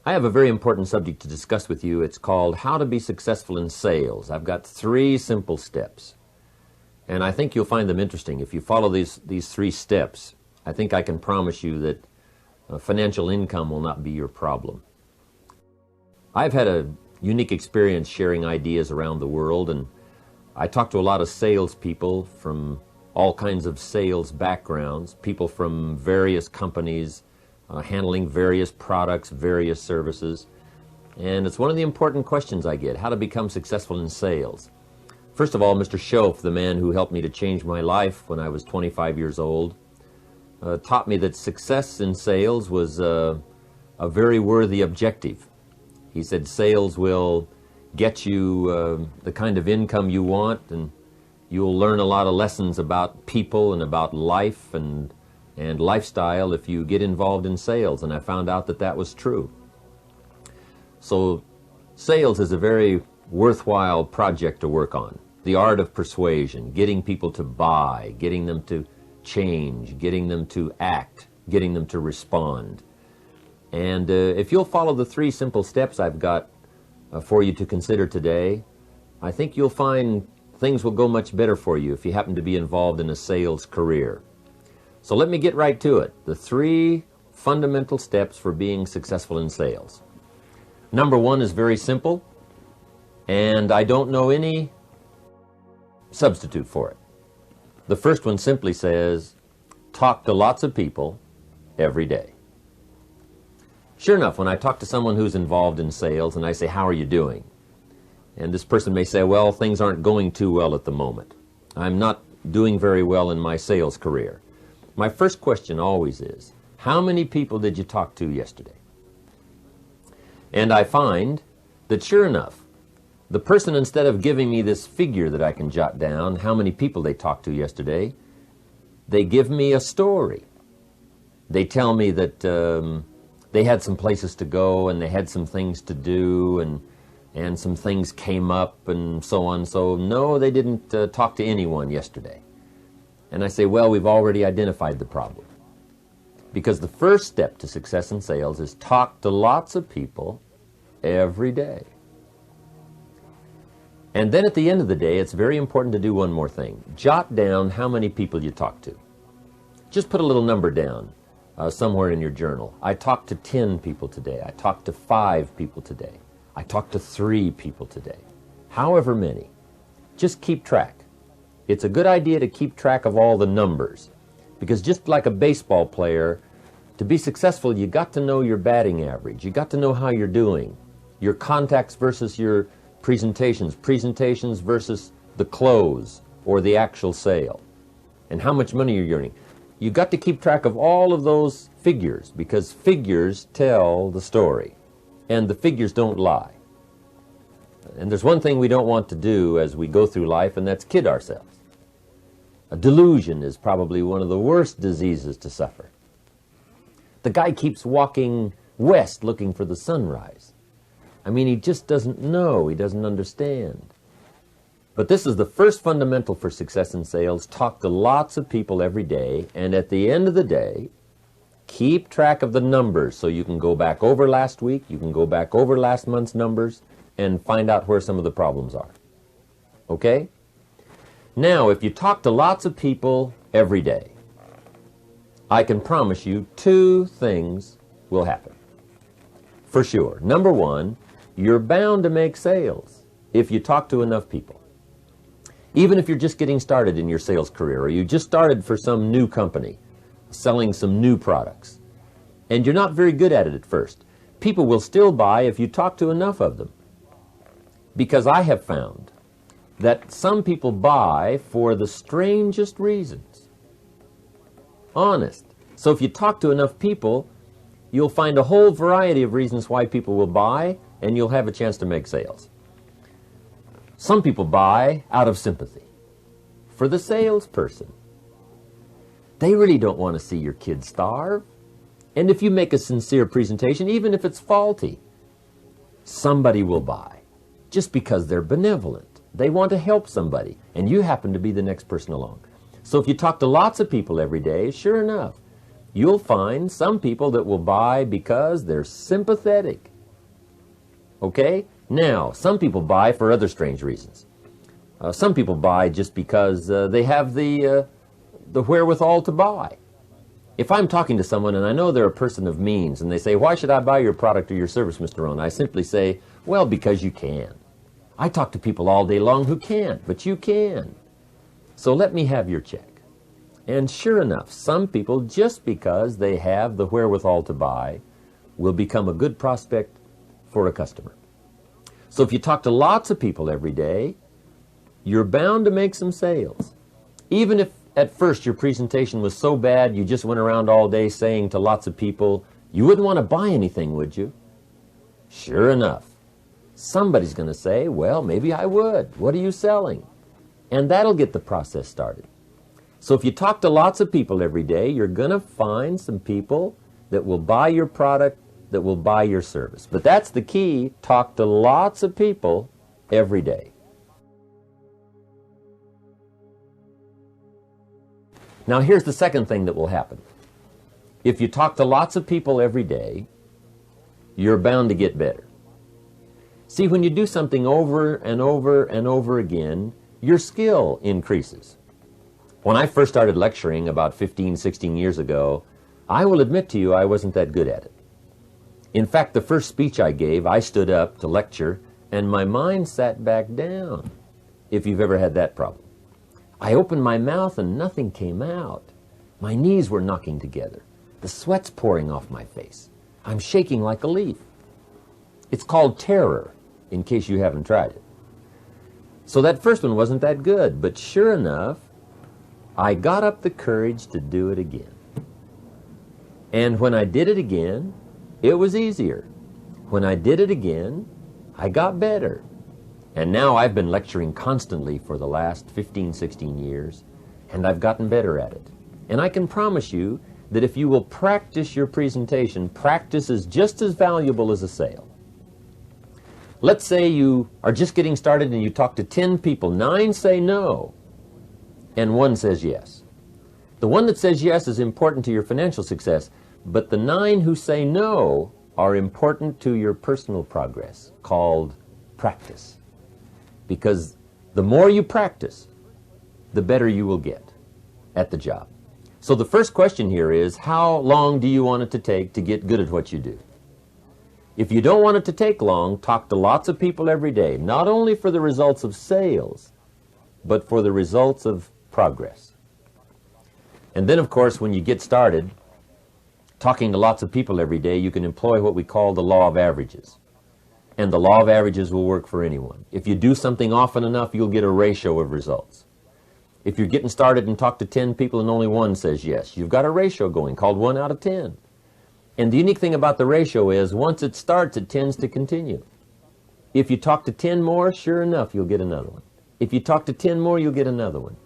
I have a very important subject to discuss with you. It's called How to Be Successful in Sales. I've got 3 simple steps, and I think you'll find them interesting. If you follow these 3 steps, I think I can promise you that financial income will not be your problem. I've had a unique experience sharing ideas around the world, and I talk to a lot of salespeople from all kinds of sales backgrounds, people from various companies, handling various products, various services. And it's one of the important questions I get, how to become successful in sales. First of all, Mr. Schoaf, the man who helped me to change my life when I was 25 years old, taught me that success in sales was a very worthy objective. He said sales will get you the kind of income you want, and you'll learn a lot of lessons about people and about life and lifestyle if you get involved in sales, and I found out that that was true. So sales is a very worthwhile project to work on. The art of persuasion, getting people to buy, getting them to change, getting them to act, getting them to respond. And if you'll follow the 3 simple steps I've got for you to consider today, I think you'll find things will go much better for you if you happen to be involved in a sales career. So let me get right to it. The 3 fundamental steps for being successful in sales. Number 1 is very simple, and I don't know any substitute for it. The first one simply says, talk to lots of people every day. Sure enough, when I talk to someone who's involved in sales and I say, how are you doing? And this person may say, well, things aren't going too well at the moment. I'm not doing very well in my sales career. My first question always is, how many people did you talk to yesterday? And I find that sure enough, the person, instead of giving me this figure that I can jot down, how many people they talked to yesterday, they give me a story. They tell me that they had some places to go and they had some things to do and some things came up and so on. So no, they didn't talk to anyone yesterday. And I say, well, we've already identified the problem. Because the first step to success in sales is talk to lots of people every day. And then at the end of the day, it's very important to do one more thing. Jot down how many people you talk to. Just put a little number down somewhere in your journal. I talked to 10 people today. I talked to 5 people today. I talked to 3 people today. However many. Just keep track. It's a good idea to keep track of all the numbers, because just like a baseball player, to be successful, you got to know your batting average. You got to know how you're doing. Your contacts versus your presentations versus the close or the actual sale, and how much money you're earning. You got to keep track of all of those figures, because figures tell the story, and the figures don't lie. And there's one thing we don't want to do as we go through life, and that's kid ourselves. A delusion is probably one of the worst diseases to suffer. The guy keeps walking west looking for the sunrise. I mean, he just doesn't know. He doesn't understand. But this is the first fundamental for success in sales. Talk to lots of people every day, and at the end of the day, keep track of the numbers so you can go back over last week, you can go back over last month's numbers, and find out where some of the problems are. Okay? Now, if you talk to lots of people every day, I can promise you 2 things will happen. For sure. Number 1, you're bound to make sales if you talk to enough people. Even if you're just getting started in your sales career, or you just started for some new company, selling some new products, and you're not very good at it at first, people will still buy if you talk to enough of them. Because I have found that some people buy for the strangest reasons. Honest. So if you talk to enough people, you'll find a whole variety of reasons why people will buy, and you'll have a chance to make sales. Some people buy out of sympathy for the salesperson. They really don't want to see your kid starve. And if you make a sincere presentation, even if it's faulty, somebody will buy just because they're benevolent. They want to help somebody, and you happen to be the next person along. So if you talk to lots of people every day, sure enough, you'll find some people that will buy because they're sympathetic. Okay? Now, some people buy for other strange reasons. Some people buy just because they have the wherewithal to buy. If I'm talking to someone and I know they're a person of means and they say, why should I buy your product or your service, Mr. Rohn? I simply say, well, because you can. I talk to people all day long who can't, but you can. So let me have your check. And sure enough, some people, just because they have the wherewithal to buy, will become a good prospect for a customer. So if you talk to lots of people every day, you're bound to make some sales. Even if at first your presentation was so bad you just went around all day saying to lots of people, you wouldn't want to buy anything, would you? Sure enough, somebody's going to say, well, maybe I would. What are you selling? And that'll get the process started. So if you talk to lots of people every day, you're going to find some people that will buy your product, that will buy your service. But that's the key. Talk to lots of people every day. Now here's the second thing that will happen. If you talk to lots of people every day, you're bound to get better. See, when you do something over and over and over again, your skill increases. When I first started lecturing about 15, 16 years ago, I will admit to you I wasn't that good at it. In fact, the first speech I gave, I stood up to lecture, and my mind sat back down, if you've ever had that problem. I opened my mouth and nothing came out. My knees were knocking together. The sweat's pouring off my face. I'm shaking like a leaf. It's called terror, in case you haven't tried it. So that first one wasn't that good, but sure enough, I got up the courage to do it again. And when I did it again, it was easier. When I did it again, I got better. And now I've been lecturing constantly for the last 15, 16 years, and I've gotten better at it. And I can promise you that if you will practice your presentation, practice is just as valuable as a sale. Let's say you are just getting started and you talk to 10 people. 9 say no, and 1 says yes. The one that says yes is important to your financial success, but the 9 who say no are important to your personal progress, called practice. Because the more you practice, the better you will get at the job. So the first question here is, how long do you want it to take to get good at what you do? If you don't want it to take long, talk to lots of people every day, not only for the results of sales, but for the results of progress. And then, of course, when you get started, talking to lots of people every day, you can employ what we call the law of averages. And the law of averages will work for anyone. If you do something often enough, you'll get a ratio of results. If you're getting started and talk to 10 people and only 1 says yes, you've got a ratio going called 1 out of 10. And the unique thing about the ratio is once it starts, it tends to continue. If you talk to 10 more, sure enough, you'll get another one. If you talk to 10 more, you'll get another one.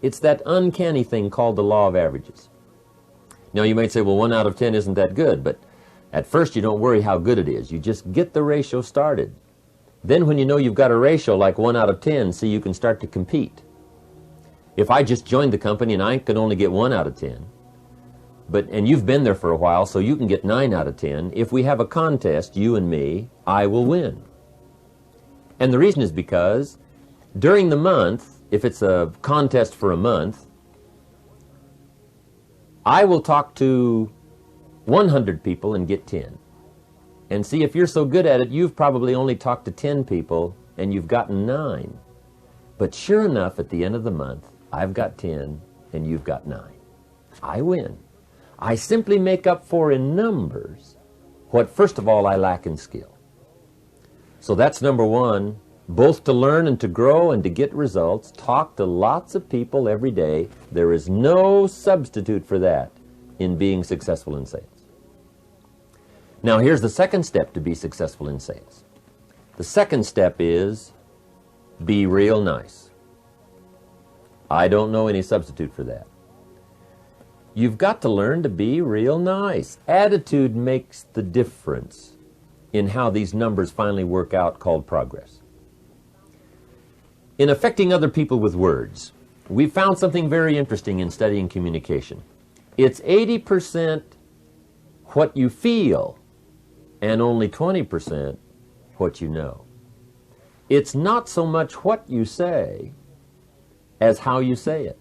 It's that uncanny thing called the law of averages. Now you might say, well, 1 out of 10 isn't that good, but at first you don't worry how good it is. You just get the ratio started. Then when you know you've got a ratio like 1 out of 10, see, you can start to compete. If I just joined the company and I can only get 1 out of 10, and you've been there for a while, so you can get 9 out of 10, if we have a contest, you and me, I will win. And the reason is because during the month, if it's a contest for a month, I will talk to 100 people and get 10. And see, if you're so good at it, you've probably only talked to 10 people and you've gotten 9. But sure enough, at the end of the month, I've got 10 and you've got 9. I win. I simply make up for in numbers what, first of all, I lack in skill. So that's number 1, both to learn and to grow and to get results. Talk to lots of people every day. There is no substitute for that in being successful in sales. Now here's the second step to be successful in sales. The second step is be real nice. I don't know any substitute for that. You've got to learn to be real nice. Attitude makes the difference in how these numbers finally work out, called progress. In affecting other people with words, we found something very interesting in studying communication. It's 80% what you feel and only 20% what you know. It's not so much what you say as how you say it.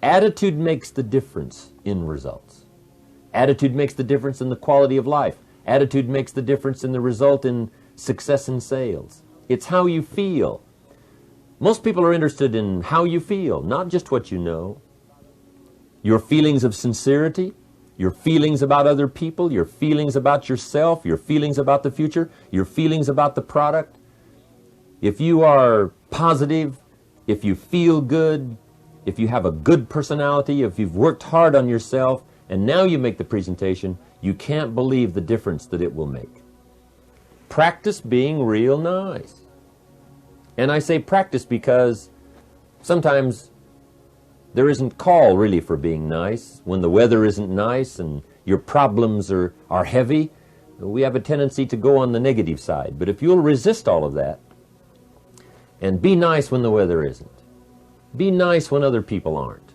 Attitude makes the difference in results. Attitude makes the difference in the quality of life. Attitude makes the difference in the result in success in sales. It's how you feel. Most people are interested in how you feel, not just what you know. Your feelings of sincerity, your feelings about other people, your feelings about yourself, your feelings about the future, your feelings about the product. If you are positive, if you feel good, if you have a good personality, if you've worked hard on yourself, and now you make the presentation, you can't believe the difference that it will make. Practice being real nice. And I say practice because sometimes there isn't call really for being nice. When the weather isn't nice and your problems are heavy, we have a tendency to go on the negative side. But if you'll resist all of that and be nice when the weather isn't, be nice when other people aren't,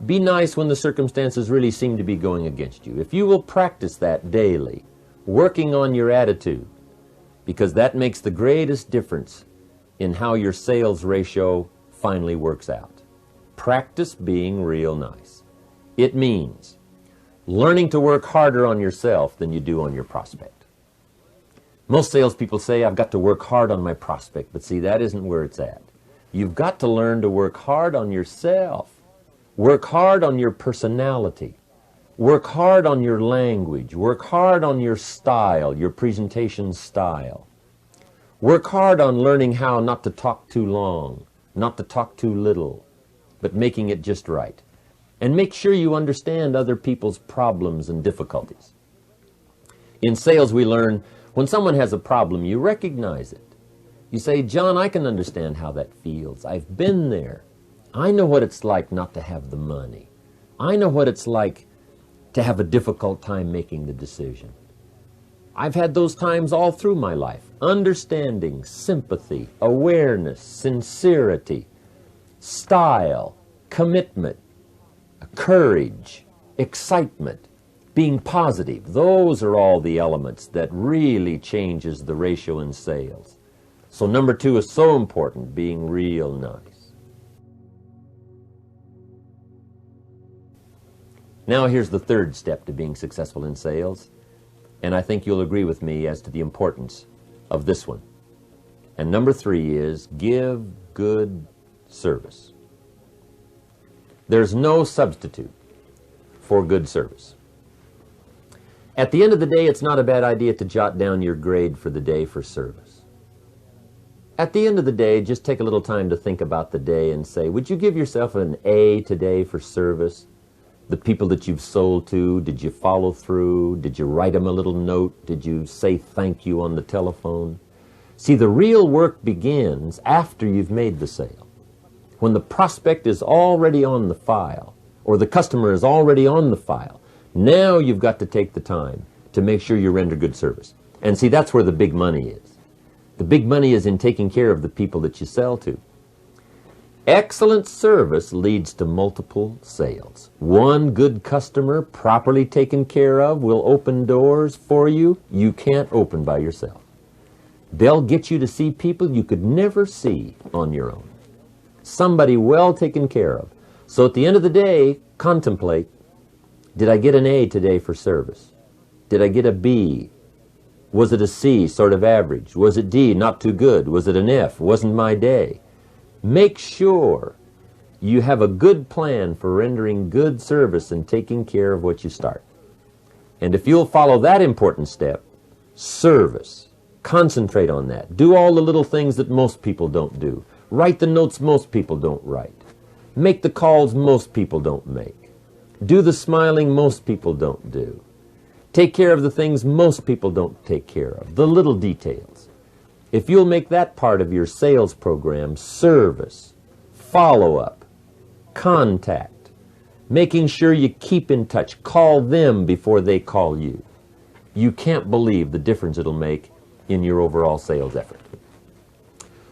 be nice when the circumstances really seem to be going against you. If you will practice that daily, working on your attitude, because that makes the greatest difference in how your sales ratio finally works out. Practice being real nice. It means learning to work harder on yourself than you do on your prospect. Most salespeople say, I've got to work hard on my prospect, but see, that isn't where it's at. You've got to learn to work hard on yourself. Work hard on your personality. Work hard on your language. Work hard on your style, your presentation style. Work hard on learning how not to talk too long, not to talk too little, but making it just right. And make sure you understand other people's problems and difficulties. In sales, we learn when someone has a problem, you recognize it. You say, John, I can understand how that feels. I've been there. I know what it's like not to have the money. I know what it's like to have a difficult time making the decision. I've had those times all through my life. Understanding, sympathy, awareness, sincerity, style, commitment, courage, excitement, being positive. Those are all the elements that really changes the ratio in sales. So number 2 is so important, being real nice. Now here's the third step to being successful in sales, and I think you'll agree with me as to the importance of this one. And number 3 is give good service. There's no substitute for good service. At the end of the day, it's not a bad idea to jot down your grade for the day for service. At the end of the day, just take a little time to think about the day and say, would you give yourself an A today for service? The people that you've sold to, did you follow through? Did you write them a little note? Did you say thank you on the telephone? See, the real work begins after you've made the sale. When the prospect is already on the file, or the customer is already on the file, now you've got to take the time to make sure you render good service. And see, that's where the big money is. The big money is in taking care of the people that you sell to. Excellent service leads to multiple sales. One good customer, properly taken care of, will open doors for you you can't open by yourself. They'll get you to see people you could never see on your own. Somebody well taken care of. So at the end of the day, contemplate, did I get an A today for service? Did I get a B? Was it a C, sort of average? Was it D, not too good? Was it an F? Wasn't my day? Make sure you have a good plan for rendering good service and taking care of what you start. And if you'll follow that important step, service, concentrate on that. Do all the little things that most people don't do. Write the notes most people don't write. Make the calls most people don't make. Do the smiling most people don't do. Take care of the things most people don't take care of, the little details. If you'll make that part of your sales program, service, follow-up, contact, making sure you keep in touch, call them before they call you, you can't believe the difference it'll make in your overall sales effort.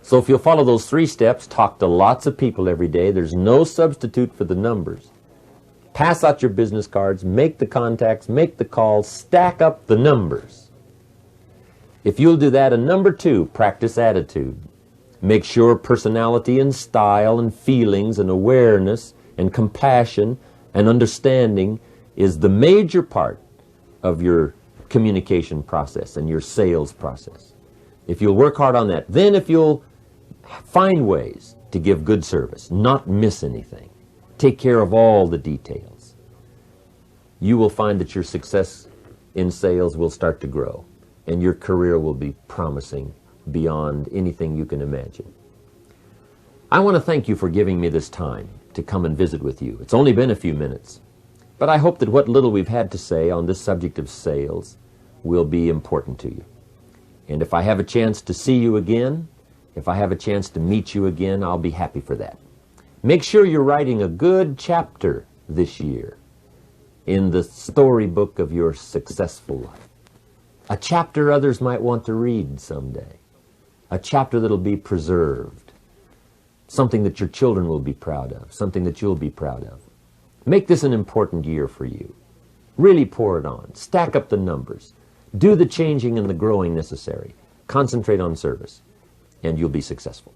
So if you'll follow those 3 steps, talk to lots of people every day, there's no substitute for the numbers. Pass out your business cards, make the contacts, make the calls, stack up the numbers. If you'll do that, and number 2, practice attitude. Make sure personality and style and feelings and awareness and compassion and understanding is the major part of your communication process and your sales process. If you'll work hard on that, then if you'll find ways to give good service, not miss anything, take care of all the details, you will find that your success in sales will start to grow and your career will be promising beyond anything you can imagine. I want to thank you for giving me this time to come and visit with you. It's only been a few minutes, but I hope that what little we've had to say on this subject of sales will be important to you. And if I have a chance to see you again, if I have a chance to meet you again, I'll be happy for that. Make sure you're writing a good chapter this year in the storybook of your successful life. A chapter others might want to read someday. A chapter that'll be preserved. Something that your children will be proud of. Something that you'll be proud of. Make this an important year for you. Really pour it on. Stack up the numbers. Do the changing and the growing necessary. Concentrate on service, and you'll be successful.